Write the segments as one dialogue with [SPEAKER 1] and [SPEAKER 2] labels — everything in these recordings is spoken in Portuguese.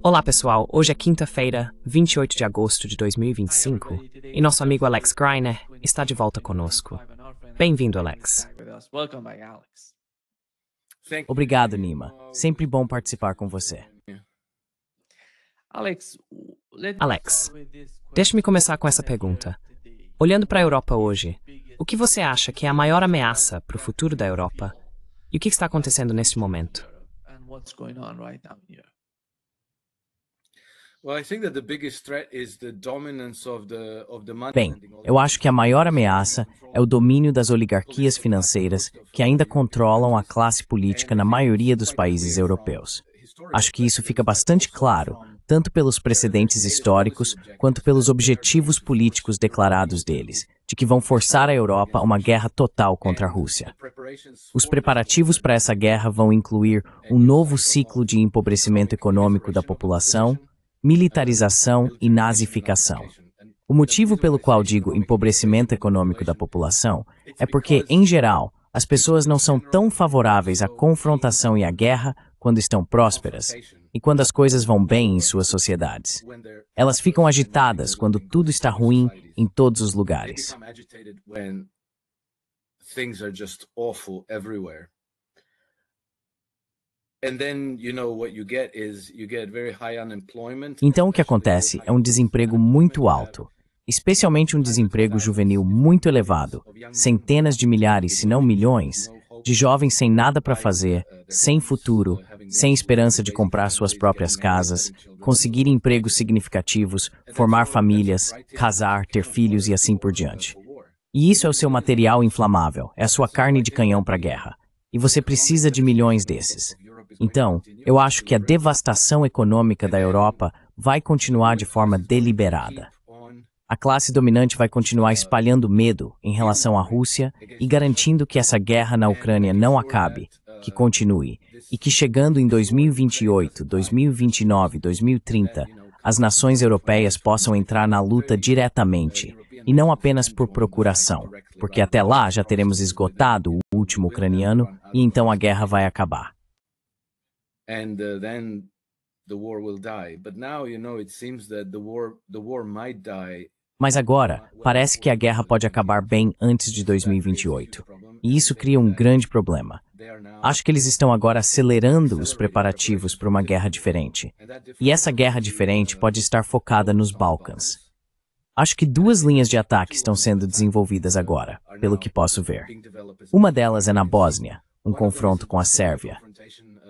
[SPEAKER 1] Olá pessoal, hoje é quinta-feira, 28 de agosto de 2025, e nosso amigo Alex Greiner está de volta conosco. Bem-vindo, Alex.
[SPEAKER 2] Obrigado, Nima. Sempre bom participar com você.
[SPEAKER 1] Alex, deixe-me começar com essa pergunta. Olhando para a Europa hoje, o que você acha que é a maior ameaça para o futuro da Europa? E o que está acontecendo neste momento?
[SPEAKER 2] Bem, eu acho que a maior ameaça é o domínio das oligarquias financeiras que ainda controlam a classe política na maioria dos países europeus. Acho que isso fica bastante claro, tanto pelos precedentes históricos quanto pelos objetivos políticos declarados deles, de que vão forçar a Europa a uma guerra total contra a Rússia. Os preparativos para essa guerra vão incluir um novo ciclo de empobrecimento econômico da população, militarização e nazificação. O motivo pelo qual digo empobrecimento econômico da população é porque, em geral, as pessoas não são tão favoráveis à confrontação e à guerra quando estão prósperas e quando as coisas vão bem em suas sociedades. Elas ficam agitadas quando tudo está ruim em todos os lugares. Então o que acontece é um desemprego muito alto, especialmente um desemprego juvenil muito elevado, centenas de milhares, se não milhões, de jovens sem nada para fazer, sem futuro, sem esperança de comprar suas próprias casas, conseguir empregos significativos, formar famílias, casar, ter filhos e assim por diante. E isso é o seu material inflamável, é a sua carne de canhão para a guerra. E você precisa de milhões desses. Então, eu acho que a devastação econômica da Europa vai continuar de forma deliberada. A classe dominante vai continuar espalhando medo em relação à Rússia e garantindo que essa guerra na Ucrânia não acabe, que continue, e que chegando em 2028, 2029, 2030, as nações europeias possam entrar na luta diretamente, e não apenas por procuração, porque até lá já teremos esgotado o último ucraniano e então a guerra vai acabar. Mas agora, parece que a guerra pode acabar bem antes de 2028. E isso cria um grande problema. Acho que eles estão agora acelerando os preparativos para uma guerra diferente. E essa guerra diferente pode estar focada nos Balcãs. Acho que duas linhas de ataque estão sendo desenvolvidas agora, pelo que posso ver. Uma delas é na Bósnia, um confronto com a Sérvia.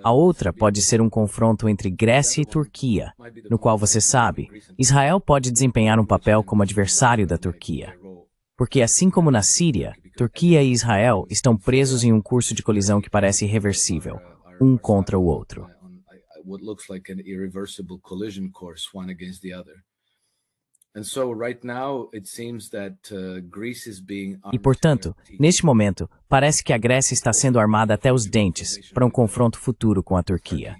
[SPEAKER 2] A outra pode ser um confronto entre Grécia e Turquia, no qual, você sabe, Israel pode desempenhar um papel como adversário da Turquia. Porque, assim como na Síria, Turquia e Israel estão presos em um curso de colisão que parece irreversível, um contra o outro. E, portanto, neste momento, parece que a Grécia está sendo armada até os dentes para um confronto futuro com a Turquia.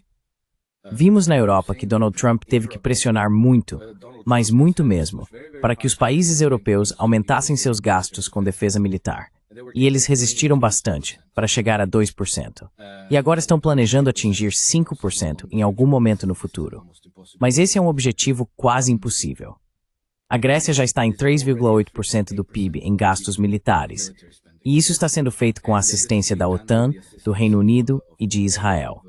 [SPEAKER 2] Vimos na Europa que Donald Trump teve que pressionar muito, mas muito mesmo, para que os países europeus aumentassem seus gastos com defesa militar. E eles resistiram bastante, para chegar a 2%. E agora estão planejando atingir 5% em algum momento no futuro. Mas esse é um objetivo quase impossível. A Grécia já está em 3,8% do PIB em gastos militares, e isso está sendo feito com a assistência da OTAN, do Reino Unido e de Israel.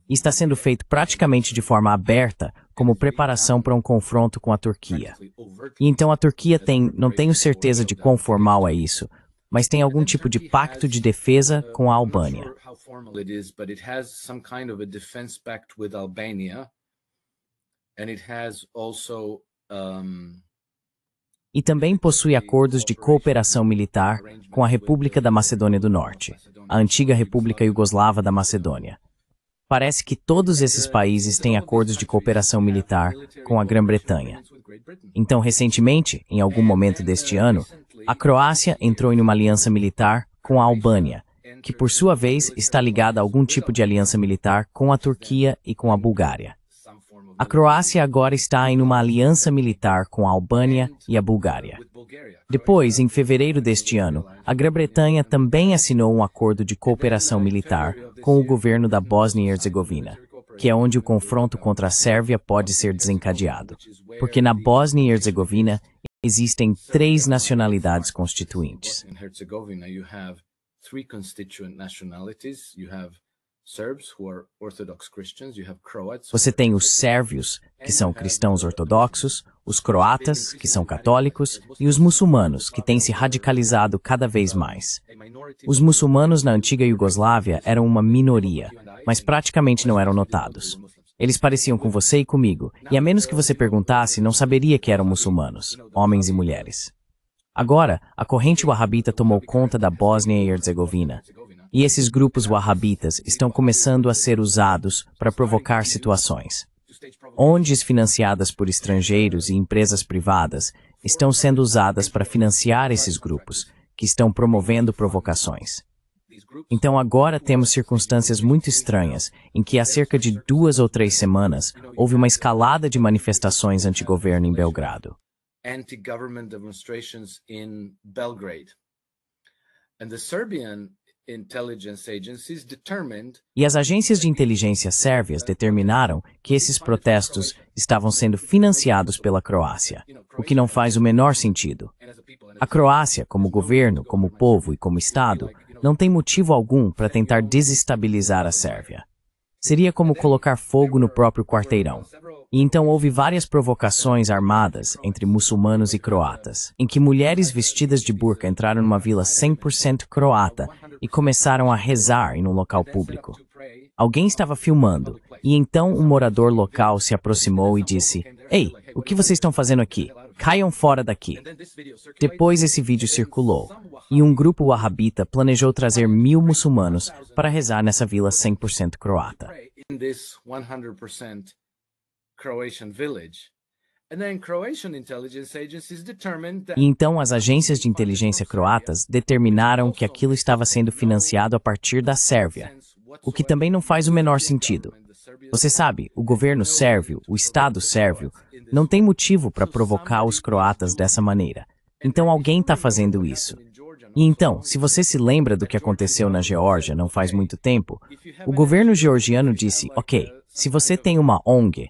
[SPEAKER 2] E está sendo feito praticamente de forma aberta, como preparação para um confronto com a Turquia. E então a Turquia tem, não tenho certeza de quão formal é isso, mas tem algum tipo de pacto de defesa com a Albânia. E também possui acordos de cooperação militar com a República da Macedônia do Norte, a antiga República Iugoslava da Macedônia. Parece que todos esses países têm acordos de cooperação militar com a Grã-Bretanha. Então, recentemente, em algum momento deste ano, a Croácia entrou em uma aliança militar com a Albânia, que por sua vez está ligada a algum tipo de aliança militar com a Turquia e com a Bulgária. A Croácia agora está em uma aliança militar com a Albânia e a Bulgária. Depois, em fevereiro deste ano, a Grã-Bretanha também assinou um acordo de cooperação militar com o governo da Bósnia e Herzegovina. que é onde o confronto contra a Sérvia pode ser desencadeado. Porque na Bósnia e Herzegovina existem 3 nacionalidades constituintes. Você tem os sérvios, que são cristãos ortodoxos, os croatas, que são católicos, e os muçulmanos, que têm se radicalizado cada vez mais. Os muçulmanos na antiga Iugoslávia eram uma minoria, mas praticamente não eram notados. Eles pareciam com você e comigo, e a menos que você perguntasse, não saberia que eram muçulmanos, homens e mulheres. Agora, a corrente wahhabita tomou conta da Bósnia e Herzegovina. E esses grupos wahhabitas estão começando a ser usados para provocar situações. ONGs financiadas por estrangeiros e empresas privadas estão sendo usadas para financiar esses grupos, que estão promovendo provocações. Então agora temos circunstâncias muito estranhas, em que há cerca de 2 ou 3 semanas houve uma escalada de manifestações anti-governo em Belgrado.
[SPEAKER 3] Anti-government demonstrations in Belgrade. And the Serbian intelligence agencies determined.
[SPEAKER 2] E as agências de inteligência sérvias determinaram que esses protestos estavam sendo financiados pela Croácia, o que não faz o menor sentido. A Croácia, como governo, como povo e como Estado, não tem motivo algum para tentar desestabilizar a Sérvia. Seria como colocar fogo no próprio quarteirão. E então houve várias provocações armadas entre muçulmanos e croatas, em que mulheres vestidas de burca entraram numa vila 100% croata e começaram a rezar em um local público. Alguém estava filmando, e então um morador local se aproximou e disse: "Ei, o que vocês estão fazendo aqui? Caiam fora daqui." Depois esse vídeo circulou, e um grupo wahhabita planejou trazer 1000 muçulmanos para rezar nessa vila 100% croata. E então as agências de inteligência croatas determinaram que aquilo estava sendo financiado a partir da Sérvia, o que também não faz o menor sentido. Você sabe, o governo sérvio, o Estado sérvio, não tem motivo para provocar os croatas dessa maneira. Então alguém está fazendo isso. E então, se você se lembra do que aconteceu na Geórgia não faz muito tempo, o governo georgiano disse: "Ok, se você tem uma ONG,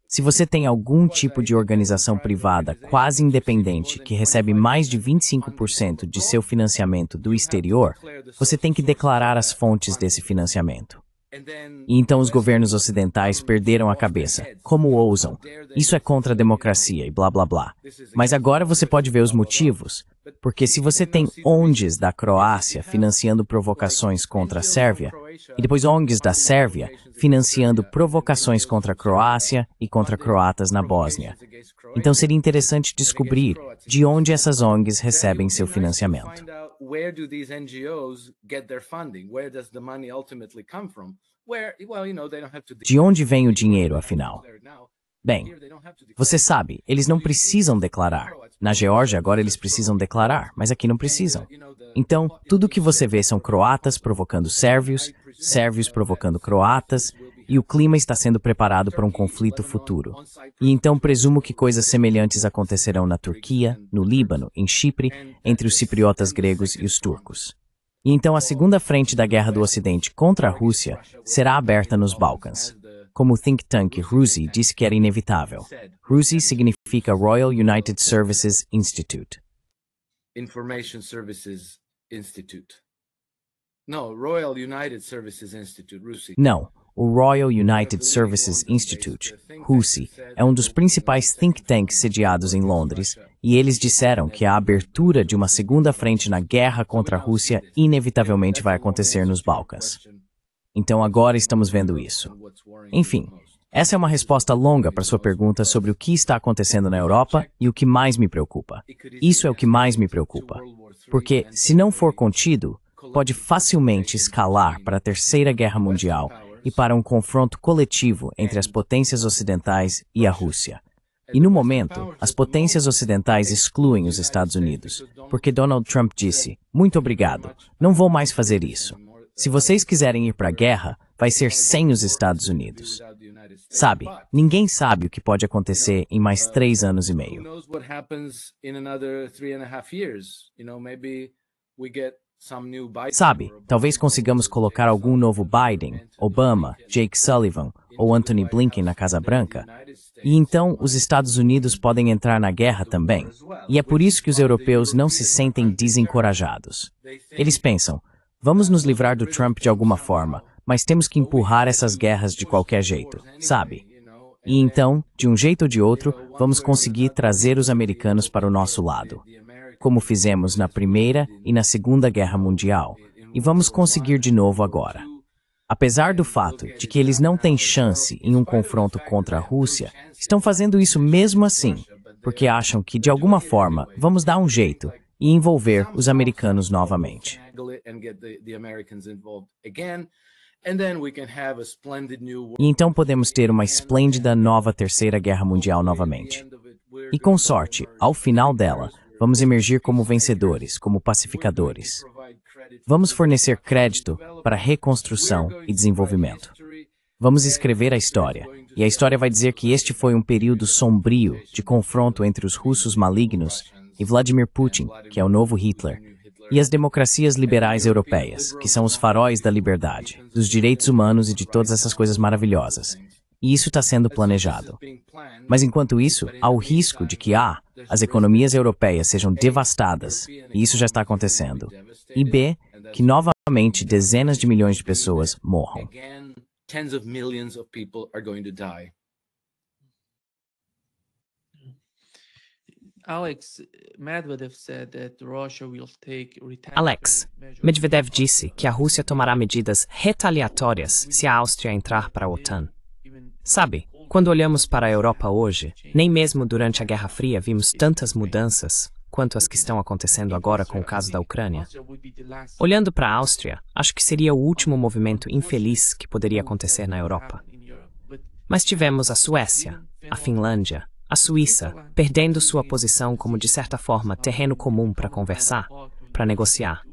[SPEAKER 2] se você tem algum tipo de organização privada quase independente que recebe mais de 25% de seu financiamento do exterior, você tem que declarar as fontes desse financiamento." E então os governos ocidentais perderam a cabeça. Como ousam? Isso é contra a democracia e blá blá blá. Mas agora você pode ver os motivos. Porque se você tem ONGs da Croácia financiando provocações contra a Sérvia, e depois ONGs da Sérvia financiando provocações contra a Croácia e contra croatas na Bósnia. Então seria interessante descobrir de onde essas ONGs recebem seu financiamento. De onde vem o dinheiro, afinal? Bem, você sabe, eles não precisam declarar. Na Geórgia agora eles precisam declarar, mas aqui não precisam. Então, tudo o que você vê são croatas provocando sérvios, sérvios provocando croatas, e o clima está sendo preparado para um conflito futuro. E então presumo que coisas semelhantes acontecerão na Turquia, no Líbano, em Chipre, entre os cipriotas gregos e os turcos. E então a segunda frente da Guerra do Ocidente contra a Rússia será aberta nos Balcãs. Como o think tank RUSI disse que era inevitável. RUSI significa Royal United Services Institute.
[SPEAKER 3] Information Services Institute. No, Royal United Services Institute, RUSI.
[SPEAKER 2] Não, o Royal United Services Institute, RUSI, é um dos principais think tanks sediados em Londres, e eles disseram que a abertura de uma segunda frente na guerra contra a Rússia inevitavelmente vai acontecer nos Balcãs. Então agora estamos vendo isso. Enfim, essa é uma resposta longa para sua pergunta sobre o que está acontecendo na Europa e o que mais me preocupa. Isso é o que mais me preocupa. Porque, se não for contido, pode facilmente escalar para a Terceira Guerra Mundial e para um confronto coletivo entre as potências ocidentais e a Rússia. E no momento, as potências ocidentais excluem os Estados Unidos, porque Donald Trump disse: "Muito obrigado, não vou mais fazer isso. Se vocês quiserem ir para a guerra, vai ser sem os Estados Unidos." Sabe, ninguém sabe o que pode acontecer em mais 3 anos e meio. Sabe, talvez consigamos colocar algum novo Biden, Obama, Jake Sullivan ou Anthony Blinken na Casa Branca, e então os Estados Unidos podem entrar na guerra também. E é por isso que os europeus não se sentem desencorajados. Eles pensam, vamos nos livrar do Trump de alguma forma, mas temos que empurrar essas guerras de qualquer jeito, sabe? E então, de um jeito ou de outro, vamos conseguir trazer os americanos para o nosso lado, como fizemos na Primeira e na Segunda Guerra Mundial, e vamos conseguir de novo agora. Apesar do fato de que eles não têm chance em um confronto contra a Rússia, estão fazendo isso mesmo assim, porque acham que, de alguma forma, vamos dar um jeito e envolver os americanos novamente. E então podemos ter uma esplêndida nova Terceira Guerra Mundial novamente. E com sorte, ao final dela, vamos emergir como vencedores, como pacificadores. Vamos fornecer crédito para reconstrução e desenvolvimento. Vamos escrever a história, e a história vai dizer que este foi um período sombrio de confronto entre os russos malignos e Vladimir Putin, que é o novo Hitler, e as democracias liberais europeias, que são os faróis da liberdade, dos direitos humanos e de todas essas coisas maravilhosas. E isso está sendo planejado. Mas enquanto isso, há o risco de que as economias europeias sejam devastadas, e isso já está acontecendo. E B, que novamente dezenas de milhões de pessoas morram.
[SPEAKER 1] Alex, Medvedev disse que a Rússia tomará medidas retaliatórias se a Áustria entrar para a OTAN. Sabe, quando olhamos para a Europa hoje, nem mesmo durante a Guerra Fria vimos tantas mudanças quanto as que estão acontecendo agora com o caso da Ucrânia. Olhando para a Áustria, acho que seria o último movimento infeliz que poderia acontecer na Europa. Mas tivemos a Suécia, a Finlândia, a Suíça, perdendo sua posição como, de certa forma, terreno comum para conversar, para negociar.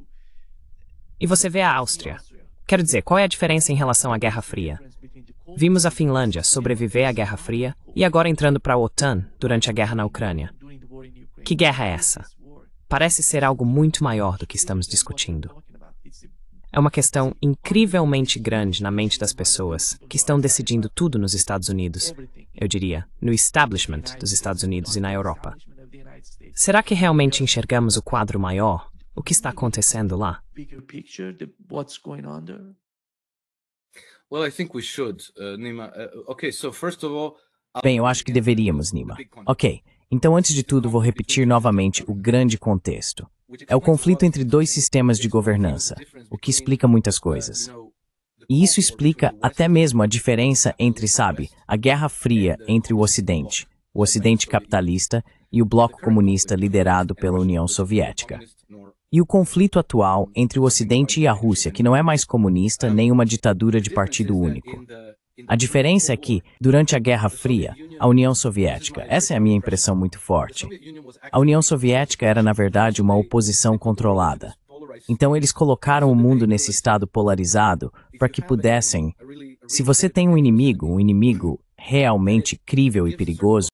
[SPEAKER 1] E você vê a Áustria. Quero dizer, qual é a diferença em relação à Guerra Fria? Vimos a Finlândia sobreviver à Guerra Fria e agora entrando para a OTAN durante a guerra na Ucrânia. Que guerra é essa? Parece ser algo muito maior do que estamos discutindo. É uma questão incrivelmente grande na mente das pessoas que estão decidindo tudo nos Estados Unidos, eu diria, no establishment dos Estados Unidos e na Europa. Será que realmente enxergamos o quadro maior? O que está acontecendo lá?
[SPEAKER 2] Bem, eu acho que deveríamos, Nima. Ok, então antes de tudo vou repetir novamente o grande contexto. É o conflito entre dois sistemas de governança, o que explica muitas coisas. E isso explica até mesmo a diferença entre, sabe, a Guerra Fria entre o Ocidente capitalista e o bloco comunista liderado pela União Soviética. E o conflito atual entre o Ocidente e a Rússia, que não é mais comunista nem uma ditadura de partido único. A diferença é que, durante a Guerra Fria, a União Soviética, essa é a minha impressão muito forte, a União Soviética era, na verdade, uma oposição controlada. Então eles colocaram o mundo nesse estado polarizado para que pudessem... Se você tem um inimigo realmente crível e perigoso,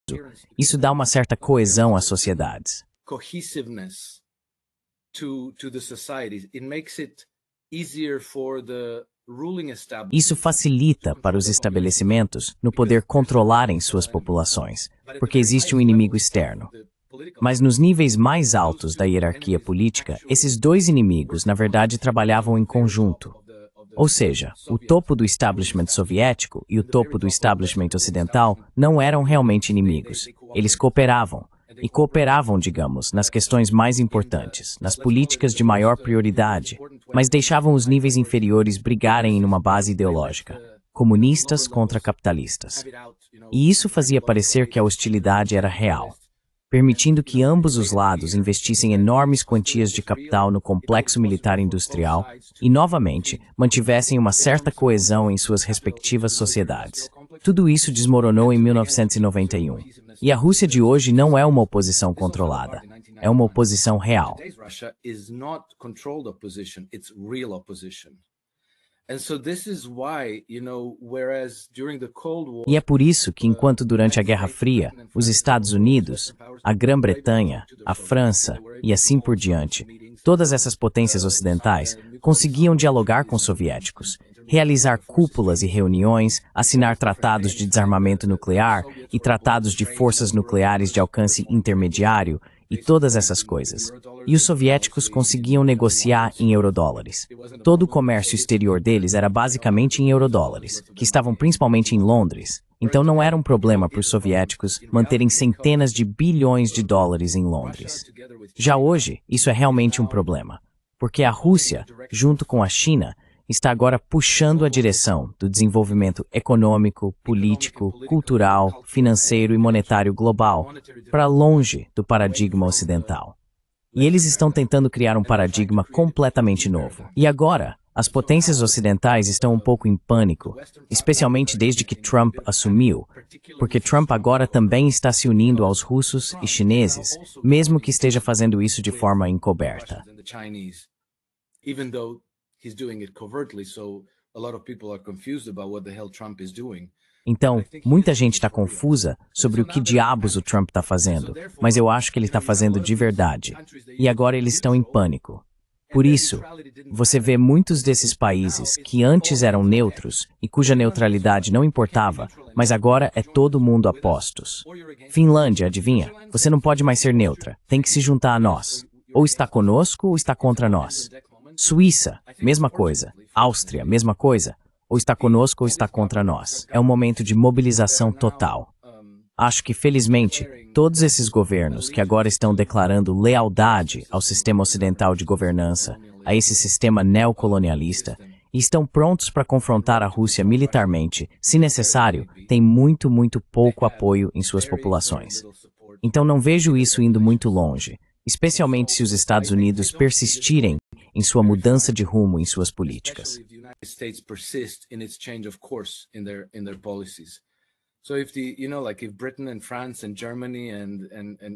[SPEAKER 2] isso dá uma certa coesão às sociedades. Isso facilita para os estabelecimentos no poder controlarem suas populações, porque existe um inimigo externo. Mas nos níveis mais altos da hierarquia política, esses dois inimigos, na verdade, trabalhavam em conjunto. Ou seja, o topo do establishment soviético e o topo do establishment ocidental não eram realmente inimigos. Eles cooperavam. E cooperavam, digamos, nas questões mais importantes, nas políticas de maior prioridade, mas deixavam os níveis inferiores brigarem em uma base ideológica, comunistas contra capitalistas. E isso fazia parecer que a hostilidade era real, permitindo que ambos os lados investissem enormes quantias de capital no complexo militar industrial e, novamente, mantivessem uma certa coesão em suas respectivas sociedades. Tudo isso desmoronou em 1991. E a Rússia de hoje não é uma oposição controlada, é uma oposição real. E é por isso que, enquanto durante a Guerra Fria, os Estados Unidos, a Grã-Bretanha, a França e assim por diante, Todas essas potências ocidentais conseguiam dialogar com os soviéticos, realizar cúpulas e reuniões, assinar tratados de desarmamento nuclear e tratados de forças nucleares de alcance intermediário e todas essas coisas. E os soviéticos conseguiam negociar em eurodólares. Todo o comércio exterior deles era basicamente em eurodólares, que estavam principalmente em Londres. Então não era um problema para os soviéticos manterem centenas de bilhões de dólares em Londres. Já hoje, isso é realmente um problema, porque a Rússia, junto com a China, está agora puxando a direção do desenvolvimento econômico, político, cultural, financeiro e monetário global para longe do paradigma ocidental. E eles estão tentando criar um paradigma completamente novo. E agora, as potências ocidentais estão um pouco em pânico, especialmente desde que Trump assumiu, porque Trump agora também está se unindo aos russos e chineses, mesmo que esteja fazendo isso de forma encoberta.
[SPEAKER 3] He's doing it covertly, so a lot of people are confused about what the hell Trump is doing.
[SPEAKER 2] Então, muita gente está confusa sobre o que diabos o Trump está fazendo, mas eu acho que ele está fazendo de verdade. E agora eles estão em pânico. Por isso, você vê muitos desses países que antes eram neutros e cuja neutralidade não importava, mas agora é todo mundo a postos. Finlândia, adivinha? Você não pode mais ser neutra, tem que se juntar a nós. Ou está conosco ou está contra nós. Suíça, mesma coisa. Áustria, mesma coisa. Ou está conosco ou está contra nós. É um momento de mobilização total. Acho que, felizmente, todos esses governos que agora estão declarando lealdade ao sistema ocidental de governança, a esse sistema neocolonialista, e estão prontos para confrontar a Rússia militarmente, se necessário, têm muito pouco apoio em suas populações. Então não vejo isso indo muito longe, especialmente se os Estados Unidos persistirem em sua mudança de rumo em suas políticas.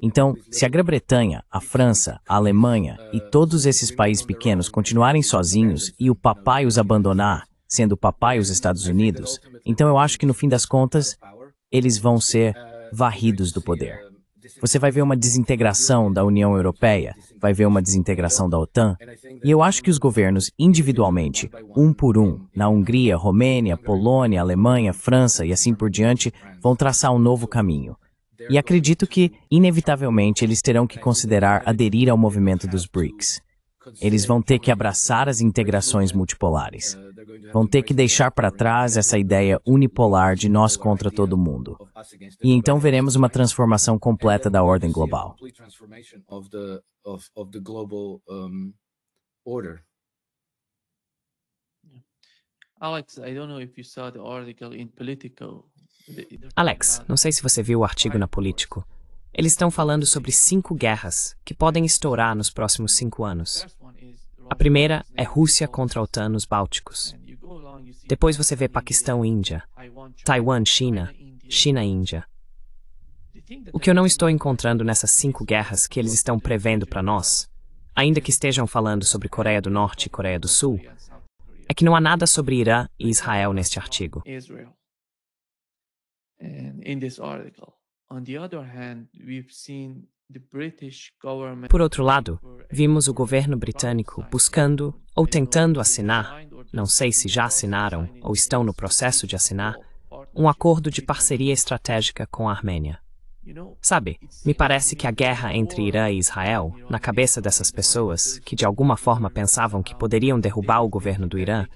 [SPEAKER 2] Então, se a Grã-Bretanha, a França, a Alemanha e todos esses países pequenos continuarem sozinhos e o papai os abandonar, sendo o papai os Estados Unidos, então eu acho que no fim das contas, eles vão ser varridos do poder. Você vai ver uma desintegração da União Europeia, vai ver uma desintegração da OTAN, e eu acho que os governos individualmente, um por um, na Hungria, Romênia, Polônia, Alemanha, França e assim por diante, vão traçar um novo caminho. E acredito que, inevitavelmente, eles terão que considerar aderir ao movimento dos BRICS. Eles vão ter que abraçar as integrações multipolares. Vão ter que deixar para trás essa ideia unipolar de nós contra todo mundo. E então veremos uma transformação completa da ordem global.
[SPEAKER 1] Alex, não sei se você viu o artigo na Político. Eles estão falando sobre 5 guerras que podem estourar nos próximos 5 anos. A primeira é Rússia contra a OTAN nos Bálticos. Depois você vê Paquistão e Índia, Taiwan, China, China e Índia. O que eu não estou encontrando nessas 5 guerras que eles estão prevendo para nós, ainda que estejam falando sobre Coreia do Norte e Coreia do Sul, é que não há nada sobre Irã e Israel neste artigo. Por outro lado, vimos o governo britânico buscando ou tentando assinar, não sei se já assinaram ou estão no processo de assinar, um acordo de parceria estratégica com a Armênia. Sabe, me parece que a guerra entre Irã e Israel, na cabeça dessas pessoas, que de alguma forma pensavam que poderiam derrubar o governo do Irã,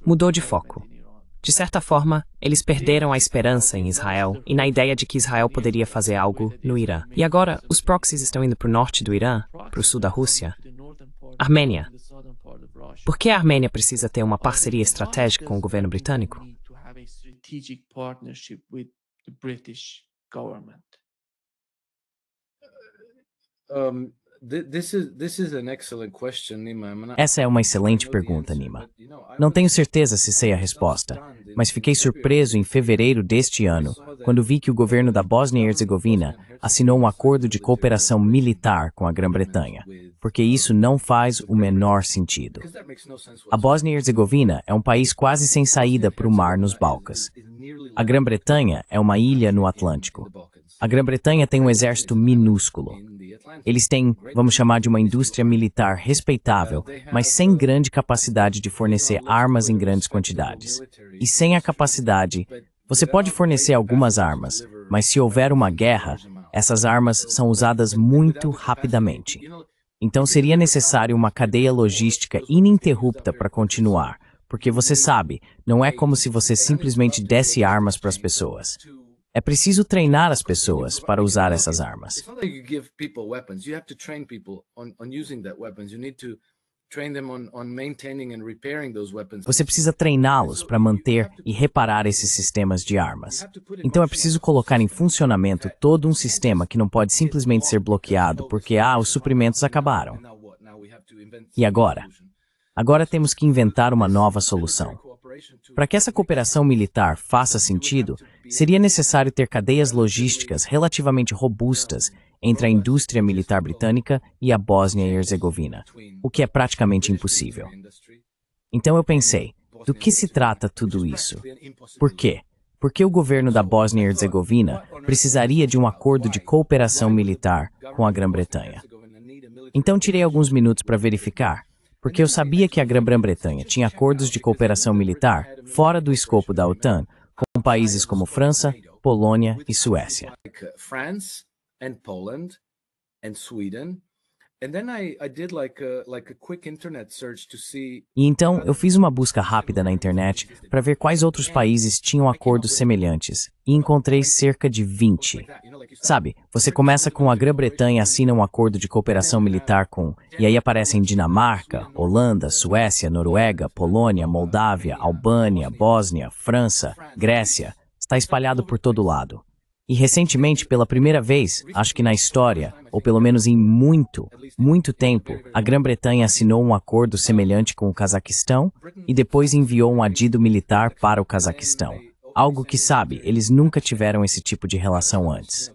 [SPEAKER 1] mudou de foco. De certa forma, eles perderam a esperança em Israel e na ideia de que Israel poderia fazer algo no Irã. E agora, os proxies estão indo para o norte do Irã, para o sul da Rússia. Armênia. Por que a Armênia precisa ter uma parceria estratégica com o governo britânico?
[SPEAKER 2] Essa é uma excelente pergunta, Nima. Não tenho certeza se sei a resposta, mas fiquei surpreso em fevereiro deste ano, quando vi que o governo da Bósnia e Herzegovina assinou um acordo de cooperação militar com a Grã-Bretanha, porque isso não faz o menor sentido. A Bósnia e Herzegovina é um país quase sem saída para o mar nos Balcãs. A Grã-Bretanha é uma ilha no Atlântico. A Grã-Bretanha tem um exército minúsculo. Eles têm, vamos chamar de uma indústria militar respeitável, mas sem grande capacidade de fornecer armas em grandes quantidades. E sem a capacidade, você pode fornecer algumas armas, mas se houver uma guerra, essas armas são usadas muito rapidamente. Então seria necessário uma cadeia logística ininterrupta para continuar, porque você sabe, não é como se você simplesmente desse armas para as pessoas. É preciso treinar as pessoas para usar essas armas. Você precisa treiná-los para manter e reparar esses sistemas de armas. Então é preciso colocar em funcionamento todo um sistema que não pode simplesmente ser bloqueado porque, os suprimentos acabaram. E agora? Agora temos que inventar uma nova solução. Para que essa cooperação militar faça sentido, seria necessário ter cadeias logísticas relativamente robustas entre a indústria militar britânica e a Bósnia e Herzegovina, o que é praticamente impossível. Então eu pensei, do que se trata tudo isso? Por quê? Porque o governo da Bósnia e Herzegovina precisaria de um acordo de cooperação militar com a Grã-Bretanha. Então tirei alguns minutos para verificar, porque eu sabia que a Grã-Bretanha tinha acordos de cooperação militar fora do escopo da OTAN com países como França, Polônia e Suécia.
[SPEAKER 3] And Poland and Sweden. And then I did like a quick internet search to see.
[SPEAKER 2] E então eu fiz uma busca rápida na internet para ver quais outros países tinham acordos semelhantes e encontrei cerca de 20. Sabe, você começa com a Grã-Bretanha assina um acordo de cooperação militar com, e aí aparecem Dinamarca, Holanda, Suécia, Noruega, Polônia, Moldávia, Albânia, Bósnia, França, Grécia. Está espalhado por todo lado. E recentemente, pela primeira vez, acho que na história, ou pelo menos em muito tempo, a Grã-Bretanha assinou um acordo semelhante com o Cazaquistão e depois enviou um adido militar para o Cazaquistão. Algo que, sabe, eles nunca tiveram esse tipo de relação antes.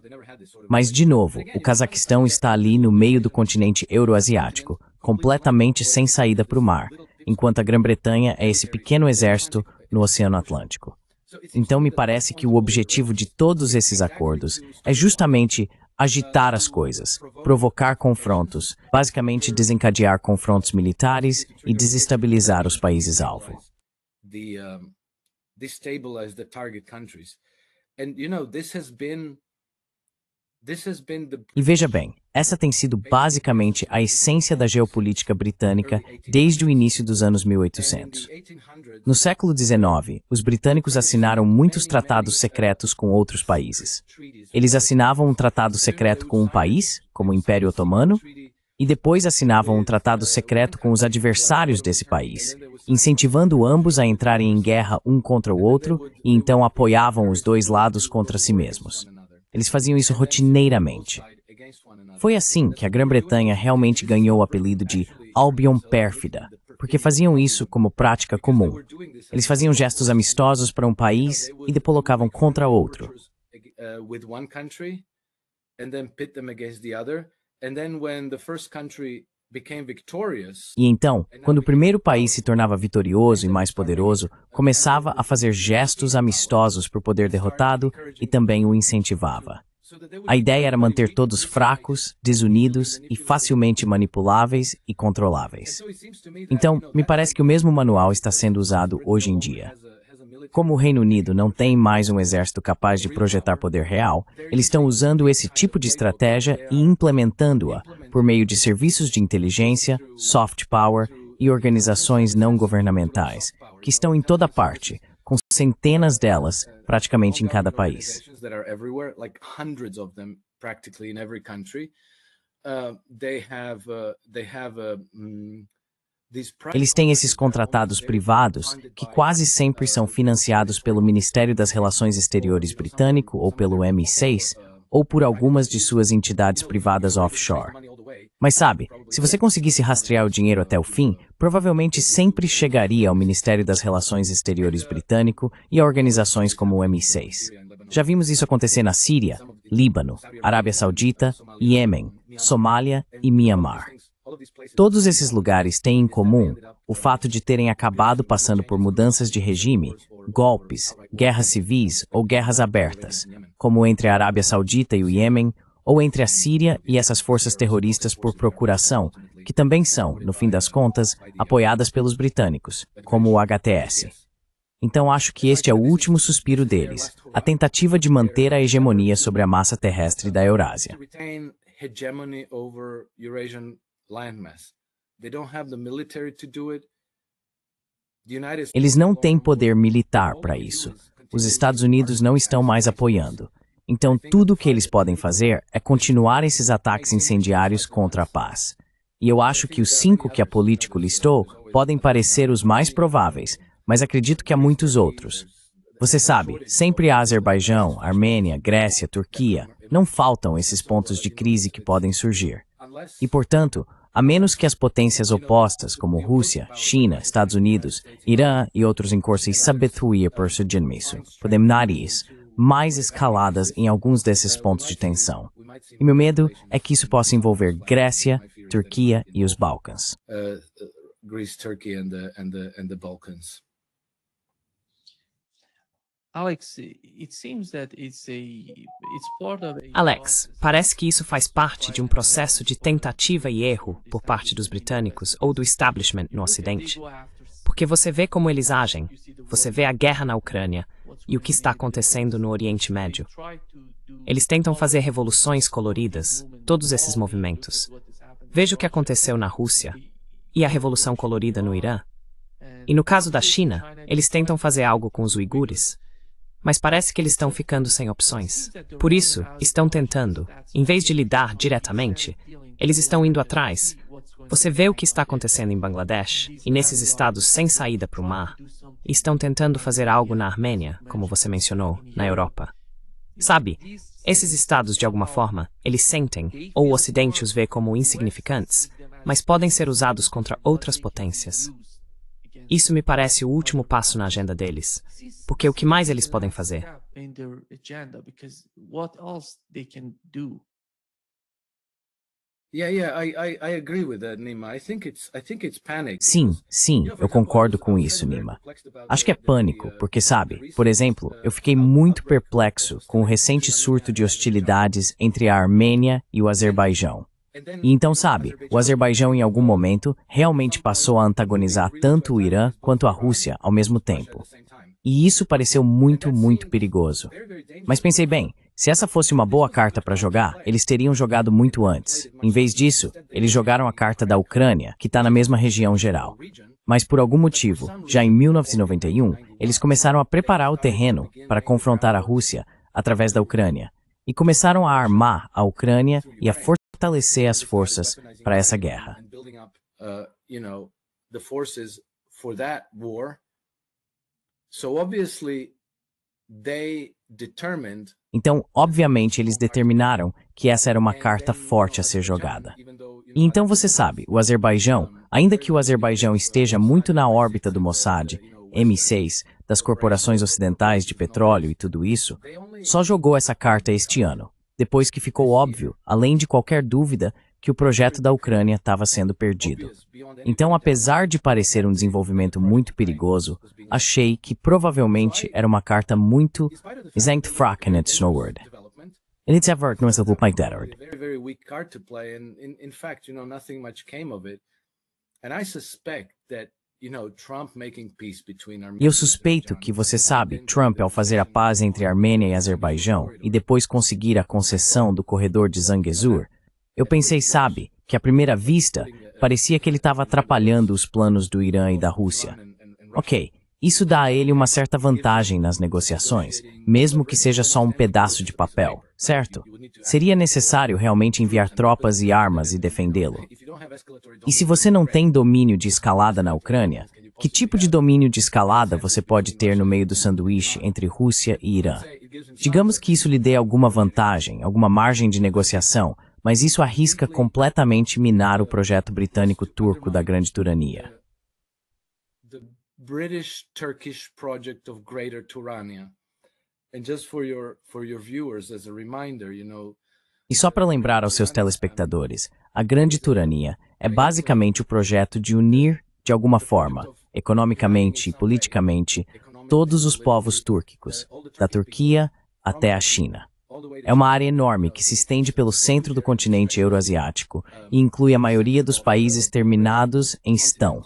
[SPEAKER 2] Mas, de novo, o Cazaquistão está ali no meio do continente euroasiático, completamente sem saída para o mar, enquanto a Grã-Bretanha é esse pequeno exército no Oceano Atlântico. Então me parece que o objetivo de todos esses acordos é justamente agitar as coisas, provocar confrontos, basicamente desencadear confrontos militares e desestabilizar os países-alvo. E veja bem, essa tem sido basicamente a essência da geopolítica britânica desde o início dos anos 1800. No século XIX, os britânicos assinaram muitos tratados secretos com outros países. Eles assinavam um tratado secreto com um país, como o Império Otomano, e depois assinavam um tratado secreto com os adversários desse país, incentivando ambos a entrarem em guerra um contra o outro e então apoiavam os dois lados contra si mesmos. Eles faziam isso rotineiramente. Foi assim que a Grã-Bretanha realmente ganhou o apelido de Albion Pérfida, porque faziam isso como prática comum. Eles faziam gestos amistosos para um país e depois colocavam contra outro. E então, quando o primeiro país se tornava vitorioso e mais poderoso, começava a fazer gestos amistosos para o poder derrotado e também o incentivava. A ideia era manter todos fracos, desunidos e facilmente manipuláveis e controláveis. Então, me parece que o mesmo manual está sendo usado hoje em dia. Como o Reino Unido não tem mais um exército capaz de projetar poder real, eles estão usando esse tipo de estratégia e implementando-a por meio de serviços de inteligência, soft power e organizações não governamentais, que estão em toda parte, com centenas delas praticamente em cada país. Eles têm esses contratados privados, que quase sempre são financiados pelo Ministério das Relações Exteriores britânico ou pelo MI6, ou por algumas de suas entidades privadas offshore. Mas sabe, se você conseguisse rastrear o dinheiro até o fim, provavelmente sempre chegaria ao Ministério das Relações Exteriores britânico e a organizações como o MI6. Já vimos isso acontecer na Síria, Líbano, Arábia Saudita, Iêmen, Somália e Mianmar. Todos esses lugares têm em comum o fato de terem acabado passando por mudanças de regime, golpes, guerras civis ou guerras abertas, como entre a Arábia Saudita e o Iêmen, ou entre a Síria e essas forças terroristas por procuração, que também são, no fim das contas, apoiadas pelos britânicos, como o HTS. Então acho que este é o último suspiro deles, a tentativa de manter a hegemonia sobre a massa terrestre da Eurásia. Eles não têm poder militar para isso. Os Estados Unidos não estão mais apoiando. Então tudo o que eles podem fazer é continuar esses ataques incendiários contra a paz. E eu acho que os 5 que a Político listou podem parecer os mais prováveis, mas acredito que há muitos outros. Você sabe, sempre há Azerbaijão, Armênia, Grécia, Turquia. Não faltam esses pontos de crise que podem surgir. E, portanto, a menos que as potências opostas, como Rússia, China, Estados Unidos, Irã e outros encursos sabetuia por suggerimento, podem nariz, mais escaladas em alguns desses pontos de tensão. E meu medo é que isso possa envolver Grécia, Turquia e os Balcãs.
[SPEAKER 3] Greece, Turkey, and the Balkans.
[SPEAKER 1] Alex, parece que isso faz parte de um processo de tentativa e erro por parte dos britânicos ou do establishment no Ocidente. Porque você vê como eles agem, você vê a guerra na Ucrânia e o que está acontecendo no Oriente Médio. Eles tentam fazer revoluções coloridas, todos esses movimentos. Veja o que aconteceu na Rússia e a Revolução Colorida no Irã. E no caso da China, eles tentam fazer algo com os uigures. Mas parece que eles estão ficando sem opções. Por isso, estão tentando, em vez de lidar diretamente, eles estão indo atrás. Você vê o que está acontecendo em Bangladesh e nesses estados sem saída para o mar. E estão tentando fazer algo na Armênia, como você mencionou, na Europa. Sabe, esses estados, de alguma forma, eles sentem, ou o Ocidente os vê como insignificantes, mas podem ser usados contra outras potências. Isso me parece o último passo na agenda deles, porque o que mais eles podem fazer?
[SPEAKER 2] Sim, eu concordo com isso, Nima. Acho que é pânico, porque sabe, por exemplo, eu fiquei muito perplexo com o recente surto de hostilidades entre a Armênia e o Azerbaijão. E então, sabe, o Azerbaijão em algum momento realmente passou a antagonizar tanto o Irã quanto a Rússia ao mesmo tempo. E isso pareceu muito perigoso. Mas pensei bem, se essa fosse uma boa carta para jogar, eles teriam jogado muito antes. Em vez disso, eles jogaram a carta da Ucrânia, que está na mesma região geral. Mas por algum motivo, já em 1991, eles começaram a preparar o terreno para confrontar a Rússia através da Ucrânia. E começaram a armar a Ucrânia e a fortalecer as forças para essa guerra. Então, obviamente, eles determinaram que essa era uma carta forte a ser jogada. E então você sabe, o Azerbaijão, ainda que o Azerbaijão esteja muito na órbita do Mossad, M6, das corporações ocidentais de petróleo e tudo isso, só jogou essa carta este ano, depois que ficou óbvio, além de qualquer dúvida, que o projeto da Ucrânia estava sendo perdido. Então, apesar de parecer um desenvolvimento muito perigoso, achei que provavelmente era uma carta muito snowword. And it's ever no is like that.
[SPEAKER 3] Very weak card to play, and in fact, nothing much came of it. And I suspect that Trump making peace between Armenia.
[SPEAKER 2] E eu suspeito que, você sabe, Trump, ao fazer a paz entre Armênia e Azerbaijão, e depois conseguir a concessão do corredor de Zangezur, eu pensei, sabe, que à primeira vista, parecia que ele estava atrapalhando os planos do Irã e da Rússia. Ok, isso dá a ele uma certa vantagem nas negociações, mesmo que seja só um pedaço de papel, certo? Seria necessário realmente enviar tropas e armas e defendê-lo. E se você não tem domínio de escalada na Ucrânia, que tipo de domínio de escalada você pode ter no meio do sanduíche entre Rússia e Irã? Digamos que isso lhe dê alguma vantagem, alguma margem de negociação, mas isso arrisca completamente minar o projeto britânico-turco da Grande Turania.
[SPEAKER 3] British-Turkish project of Greater Turania. And just for your viewers as a reminder,
[SPEAKER 2] E só para lembrar aos seus telespectadores, a Grande Turania é basicamente o projeto de unir, de alguma forma, economicamente e politicamente, todos os povos túrquicos, da Turquia até a China. É uma área enorme que se estende pelo centro do continente euroasiático e inclui a maioria dos países terminados em stão.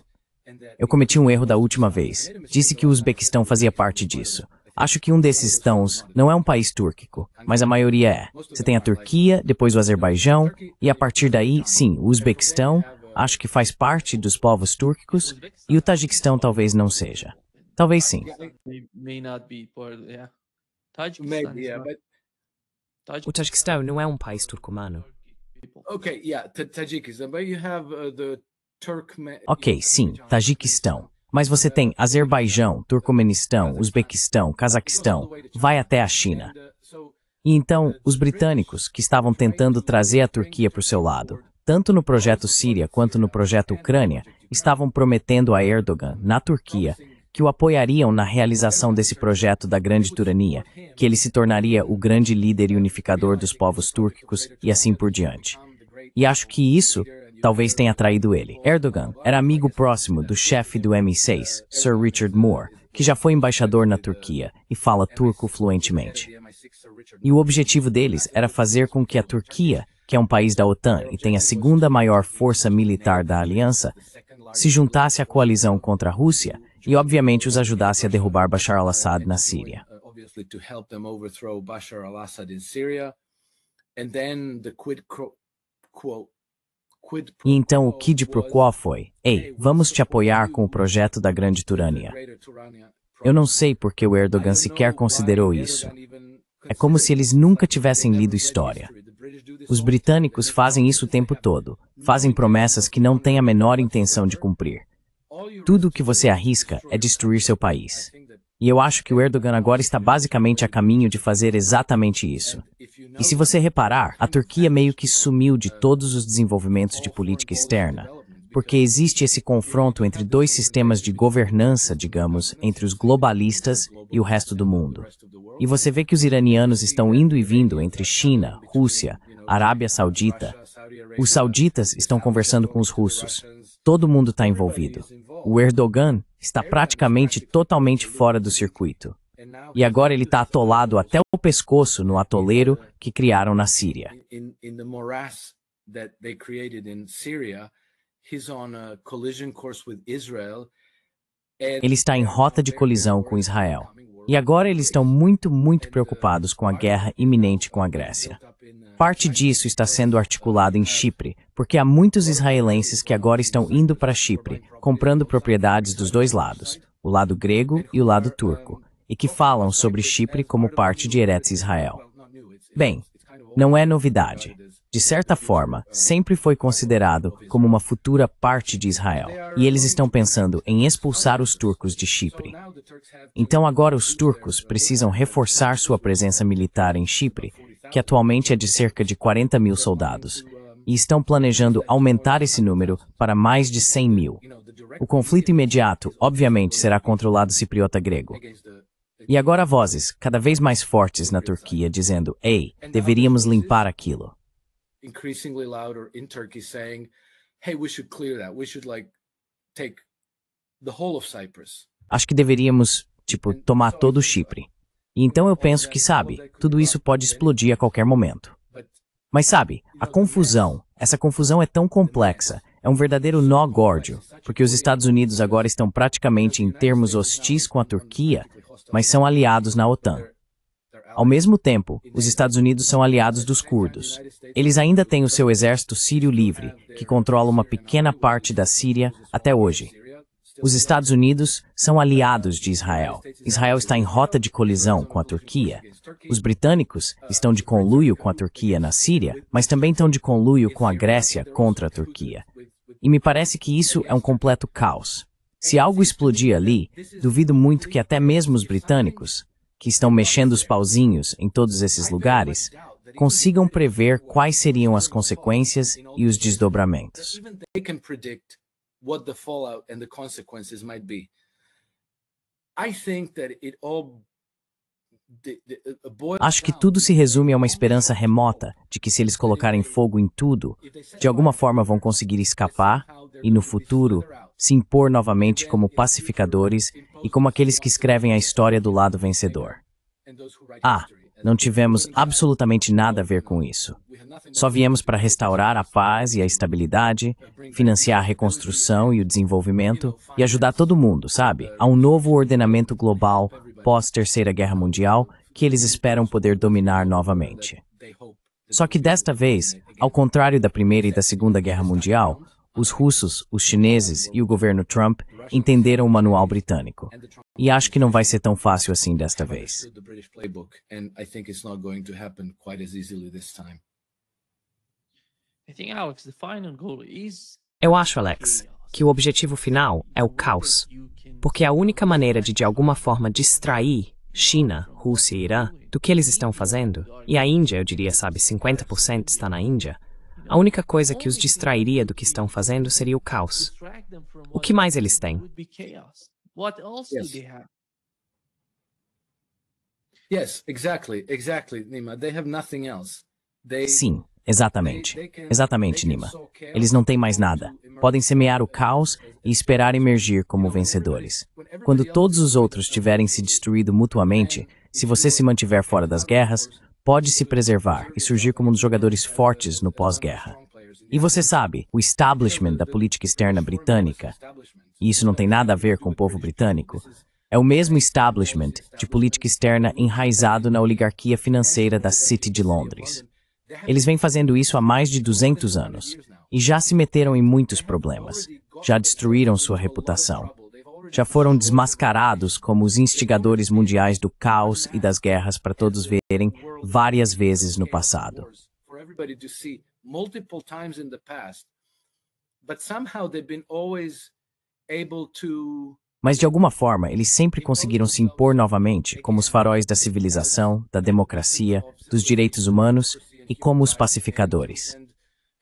[SPEAKER 2] Eu cometi um erro da última vez. Disse que o Uzbequistão fazia parte disso. Acho que um desses estãos não é um país túrquico, mas a maioria é. Você tem a Turquia, depois o Azerbaijão, e a partir daí, sim, o Uzbequistão, acho que faz parte dos povos túrquicos, e o Tajiquistão talvez não seja. Talvez sim.
[SPEAKER 1] O Tajiquistão não é um país turcomano.
[SPEAKER 2] Ok, sim, Tajiquistão. Mas você tem Azerbaijão, Turcomenistão, Uzbequistão, Cazaquistão, vai até a China. E então, os britânicos, que estavam tentando trazer a Turquia para o seu lado, tanto no projeto Síria quanto no projeto Ucrânia, estavam prometendo a Erdogan, na Turquia, que o apoiariam na realização desse projeto da Grande Turania, que ele se tornaria o grande líder e unificador dos povos túrquicos e assim por diante. E acho que isso talvez tenha atraído ele. Erdogan era amigo próximo do chefe do MI6, Sir Richard Moore, que já foi embaixador na Turquia e fala turco fluentemente. E o objetivo deles era fazer com que a Turquia, que é um país da OTAN e tem a segunda maior força militar da aliança, se juntasse à coalizão contra a Rússia e, obviamente, os ajudasse a derrubar Bashar al-Assad na Síria. E então o quid pro quo foi: ei, vamos te apoiar com o projeto da Grande Turania. Eu não sei por que o Erdogan sequer considerou isso. É como se eles nunca tivessem lido história. Os britânicos fazem isso o tempo todo, fazem promessas que não têm a menor intenção de cumprir. Tudo o que você arrisca é destruir seu país. E eu acho que o Erdogan agora está basicamente a caminho de fazer exatamente isso. E se você reparar, a Turquia meio que sumiu de todos os desenvolvimentos de política externa, porque existe esse confronto entre dois sistemas de governança, digamos, entre os globalistas e o resto do mundo. E você vê que os iranianos estão indo e vindo entre China, Rússia, Arábia Saudita. Os sauditas estão conversando com os russos. Todo mundo está envolvido. O Erdogan está praticamente totalmente fora do circuito. E agora ele está atolado até o pescoço no atoleiro que criaram na Síria. Ele está em rota de colisão com Israel. E agora eles estão muito preocupados com a guerra iminente com a Grécia. Parte disso está sendo articulado em Chipre, porque há muitos israelenses que agora estão indo para Chipre, comprando propriedades dos dois lados, o lado grego e o lado turco, e que falam sobre Chipre como parte de Eretz Israel. Bem, não é novidade. De certa forma, sempre foi considerado como uma futura parte de Israel, e eles estão pensando em expulsar os turcos de Chipre. Então agora os turcos precisam reforçar sua presença militar em Chipre, que atualmente é de cerca de 40 mil soldados, e estão planejando aumentar esse número para mais de 100 mil. O conflito imediato, obviamente, será contra o lado cipriota grego. E agora vozes, cada vez mais fortes na Turquia, dizendo, ei, deveríamos limpar aquilo.
[SPEAKER 3] Increasingly louder in Turkey saying, hey, we should clear that. We should take the whole of Cyprus.
[SPEAKER 2] Acho que deveríamos, tomar todo o Chipre. E então eu penso que, tudo isso pode explodir a qualquer momento. Mas essa confusão é tão complexa, é um verdadeiro nó górdio, porque os Estados Unidos agora estão praticamente em termos hostis com a Turquia, mas são aliados na OTAN. Ao mesmo tempo, os Estados Unidos são aliados dos curdos. Eles ainda têm o seu exército sírio livre, que controla uma pequena parte da Síria até hoje. Os Estados Unidos são aliados de Israel. Israel está em rota de colisão com a Turquia. Os britânicos estão de conluio com a Turquia na Síria, mas também estão de conluio com a Grécia contra a Turquia. E me parece que isso é um completo caos. Se algo explodir ali, duvido muito que até mesmo os britânicos, que estão mexendo os pauzinhos em todos esses lugares, consigam prever quais seriam as consequências e os desdobramentos. Acho que tudo se resume a uma esperança remota de que se eles colocarem fogo em tudo, de alguma forma vão conseguir escapar e, no futuro, se impor novamente como pacificadores e como aqueles que escrevem a história do lado vencedor. Não tivemos absolutamente nada a ver com isso. Só viemos para restaurar a paz e a estabilidade, financiar a reconstrução e o desenvolvimento e ajudar todo mundo, sabe? A um novo ordenamento global pós-Terceira Guerra Mundial que eles esperam poder dominar novamente. Só que desta vez, ao contrário da Primeira e da Segunda Guerra Mundial, os russos, os chineses e o governo Trump entenderam o manual britânico. E acho que não vai ser tão fácil assim desta vez.
[SPEAKER 1] Eu acho, Alex, que o objetivo final é o caos, porque é a única maneira de alguma forma, distrair China, Rússia e Irã do que eles estão fazendo, e a Índia, eu diria, sabe, 50% está na Índia, a única coisa que os distrairia do que estão fazendo seria o caos. O que mais eles têm?
[SPEAKER 3] Yes, exactly, Nima. They have nothing else.
[SPEAKER 2] Sim, exatamente. Exatamente, Nima. Eles não têm mais nada. Podem semear o caos e esperar emergir como vencedores. Quando todos os outros tiverem se destruído mutuamente, se você se mantiver fora das guerras, pode se preservar e surgir como um dos jogadores fortes no pós-guerra. E você sabe, o establishment da política externa britânica, e isso não tem nada a ver com o povo britânico, é o mesmo establishment de política externa enraizado na oligarquia financeira da City de Londres. Eles vêm fazendo isso há mais de 200 anos e já se meteram em muitos problemas, já destruíram sua reputação, já foram desmascarados como os instigadores mundiais do caos e das guerras para todos verem várias vezes no passado. Mas de alguma forma, eles sempre conseguiram se impor novamente como os faróis da civilização, da democracia, dos direitos humanos e como os pacificadores.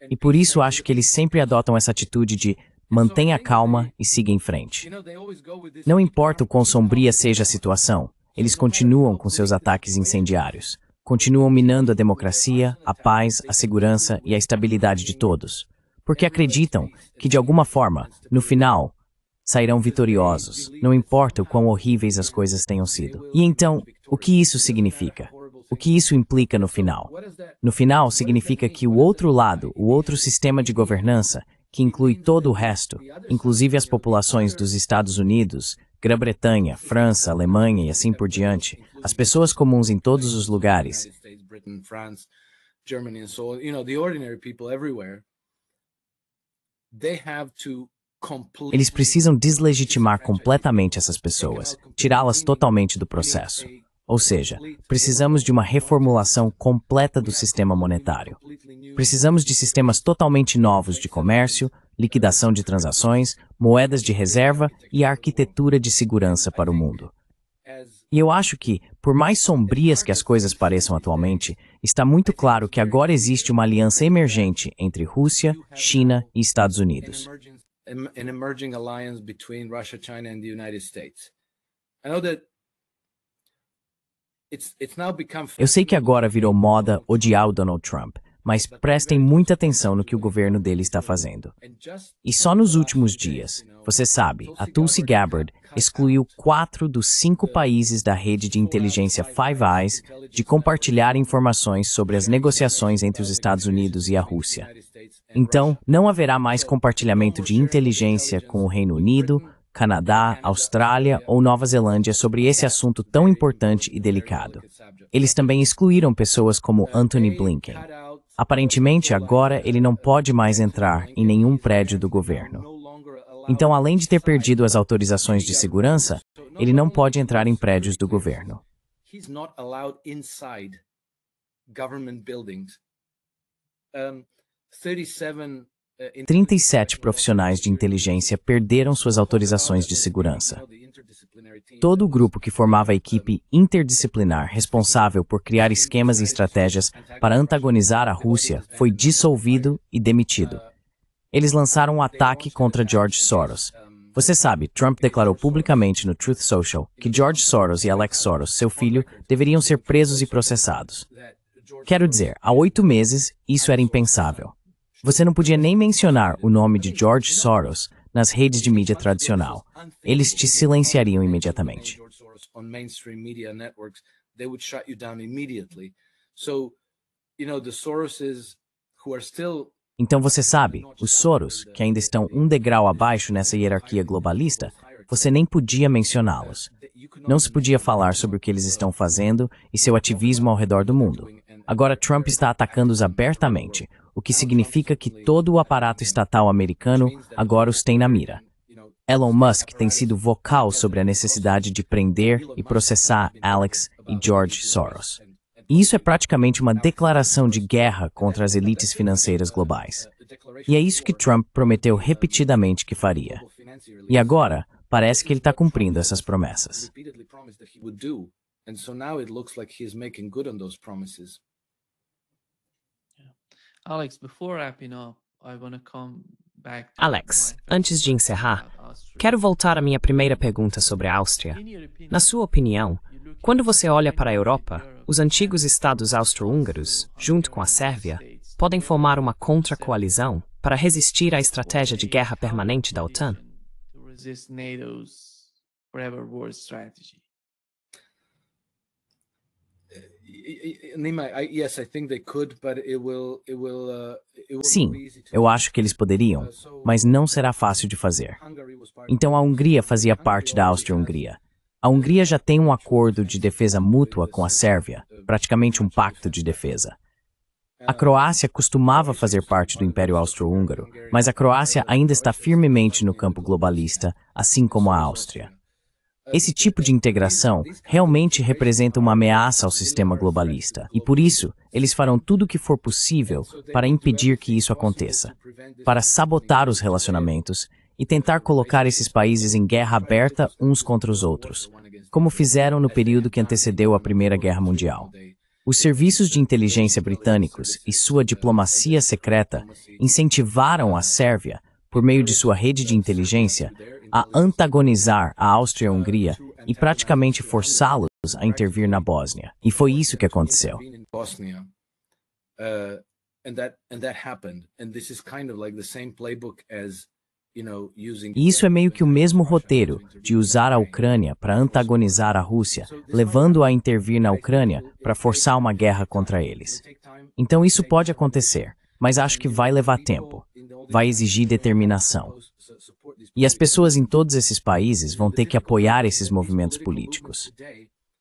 [SPEAKER 2] E por isso acho que eles sempre adotam essa atitude de mantenha calma e siga em frente. Não importa o quão sombria seja a situação, eles continuam com seus ataques incendiários. Continuam minando a democracia, a paz, a segurança e a estabilidade de todos. Porque acreditam que, de alguma forma, no final, sairão vitoriosos, não importa o quão horríveis as coisas tenham sido. E então, o que isso significa? O que isso implica no final? No final, significa que o outro lado, o outro sistema de governança, que inclui todo o resto, inclusive as populações dos Estados Unidos, Grã-Bretanha, França, Alemanha e assim por diante, as pessoas comuns em todos os lugares, eles precisam deslegitimar completamente essas pessoas, tirá-las totalmente do processo. Ou seja, precisamos de uma reformulação completa do sistema monetário. Precisamos de sistemas totalmente novos de comércio, liquidação de transações, moedas de reserva e arquitetura de segurança para o mundo. E eu acho que, por mais sombrias que as coisas pareçam atualmente, está muito claro que agora existe uma aliança emergente entre Rússia, China e Estados Unidos.
[SPEAKER 3] An emerging alliance between Russia, China and the United States. I know that it's now become.
[SPEAKER 2] Eu sei que agora virou moda odiar o Donald Trump, mas prestem muita atenção no que o governo dele está fazendo. E só nos últimos dias, você sabe, a Tulsi Gabbard excluiu 4 dos 5 países da rede de inteligência Five Eyes de compartilhar informações sobre as negociações entre os Estados Unidos e a Rússia. Então, não haverá mais compartilhamento de inteligência com o Reino Unido, Canadá, Austrália ou Nova Zelândia sobre esse assunto tão importante e delicado. Eles também excluíram pessoas como Antony Blinken. Aparentemente, agora ele não pode mais entrar em nenhum prédio do governo. Então, além de ter perdido as autorizações de segurança, ele não pode entrar em prédios do governo. 37 profissionais de inteligência perderam suas autorizações de segurança. Todo o grupo que formava a equipe interdisciplinar responsável por criar esquemas e estratégias para antagonizar a Rússia foi dissolvido e demitido. Eles lançaram um ataque contra George Soros. Você sabe, Trump declarou publicamente no Truth Social que George Soros e Alex Soros, seu filho, deveriam ser presos e processados. Quero dizer, há 8 meses, isso era impensável. Você não podia nem mencionar o nome de George Soros nas redes de mídia tradicional. Eles te silenciariam imediatamente.
[SPEAKER 3] they would shut you down immediately. So, the Soroses who are still.
[SPEAKER 2] Então você sabe, os Soros, que ainda estão um degrau abaixo nessa hierarquia globalista, você nem podia mencioná-los. Não se podia falar sobre o que eles estão fazendo e seu ativismo ao redor do mundo. Agora Trump está atacando-os abertamente, o que significa que todo o aparato estatal americano agora os tem na mira. Elon Musk tem sido vocal sobre a necessidade de prender e processar Alex e George Soros. E isso é praticamente uma declaração de guerra contra as elites financeiras globais. E é isso que Trump prometeu repetidamente que faria. E agora, parece que ele está cumprindo essas promessas.
[SPEAKER 1] Alex, antes de encerrar, quero voltar à minha primeira pergunta sobre a Áustria. Na sua opinião, quando você olha para a Europa, os antigos estados austro-húngaros, junto com a Sérvia, podem formar uma contra-coalizão para resistir à estratégia de guerra permanente da OTAN?
[SPEAKER 2] Sim, eu acho que eles poderiam, mas não será fácil de fazer. Então a Hungria fazia parte da Áustria-Hungria. A Hungria já tem um acordo de defesa mútua com a Sérvia, praticamente um pacto de defesa. A Croácia costumava fazer parte do Império Austro-Húngaro, mas a Croácia ainda está firmemente no campo globalista, assim como a Áustria. Esse tipo de integração realmente representa uma ameaça ao sistema globalista, e por isso, eles farão tudo o que for possível para impedir que isso aconteça, para sabotar os relacionamentos e tentar colocar esses países em guerra aberta uns contra os outros, como fizeram no período que antecedeu a Primeira Guerra Mundial. Os serviços de inteligência britânicos e sua diplomacia secreta incentivaram a Sérvia, por meio de sua rede de inteligência, a antagonizar a Áustria-Hungria e praticamente forçá-los a intervir na Bósnia. E foi isso que aconteceu. E isso é meio que o mesmo roteiro de usar a Ucrânia para antagonizar a Rússia, levando-a a intervir na Ucrânia para forçar uma guerra contra eles. Então isso pode acontecer, mas acho que vai levar tempo, vai exigir determinação. E as pessoas em todos esses países vão ter que apoiar esses movimentos políticos.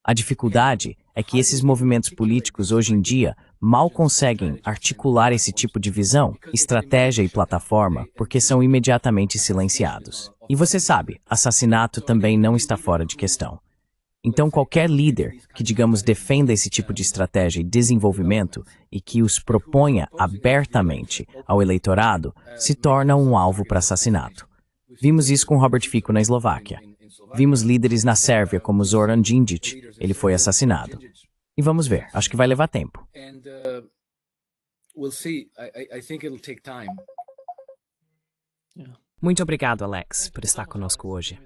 [SPEAKER 2] A dificuldade é que esses movimentos políticos hoje em dia mal conseguem articular esse tipo de visão, estratégia e plataforma porque são imediatamente silenciados. E você sabe, assassinato também não está fora de questão. Então qualquer líder que, digamos, defenda esse tipo de estratégia e desenvolvimento e que os proponha abertamente ao eleitorado, se torna um alvo para assassinato. Vimos isso com Robert Fico na Eslováquia. Vimos líderes na Sérvia como Zoran Djindjic, ele foi assassinado. E vamos ver, acho que vai levar tempo.
[SPEAKER 1] Muito obrigado, Alex, por estar conosco hoje.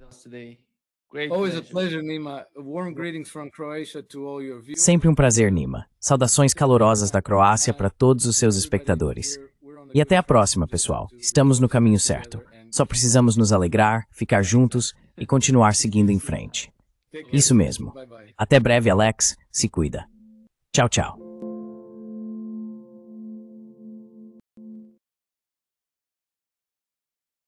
[SPEAKER 3] Always a pleasure, Nima. Warm greetings from Croatia to all your viewers.
[SPEAKER 2] Sempre um prazer, Nima. Saudações calorosas da Croácia para todos os seus espectadores. E até a próxima, pessoal. Estamos no caminho certo. Só precisamos nos alegrar, ficar juntos e continuar seguindo em frente. Isso mesmo. Até breve, Alex. Se cuida. Tchau, tchau.